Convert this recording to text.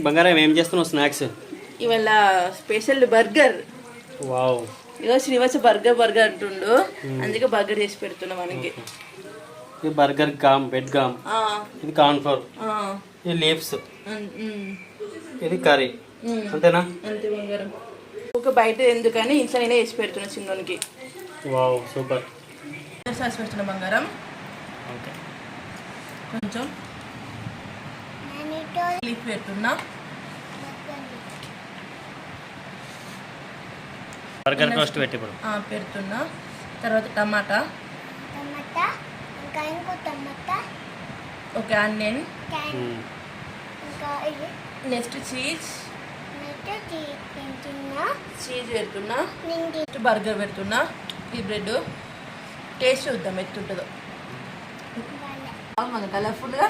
బంగారం ఏం చేస్తున్నావు స్నాక్స్? ఇవాళ స్పెషల్ బర్గర్. వావ్. ఇగో శ్రీవత్స బర్గర్ అంటుండు, అందుకే బర్గర్ చేసి పెడుతున్నా మనకి. ఇది బర్గర్ బెడ్ గామ్, ఇది కార్న్ ఫ్లోర్, ఇది లీవ్స్, ఇది కర్రీ. అంతేనా? అంతే బంగారం. ఒక బయట ఎందుకని ఇంట్లో నేనే చేసి పెడుతున్నా చిన్నోనికి. Wow super. సాస్ పెడుతున్నా బంగారం. ఓకే, కొంచెం లీఫ్ పెడుతున్నా. బర్గర్ టోస్ట్ పెట్టి ఇప్పుడు పెడుతున్నా. తర్వాత టమాటా, ఓకే, ఆనియన్, నెక్స్ట్ చీజ్ పెడుతున్నా. బర్గర్ పెడుతున్నా. ఈ బ్రెడ్ టేస్ట్ చూద్దాం ఎత్తుంటుందో. మన కలర్ఫుల్గా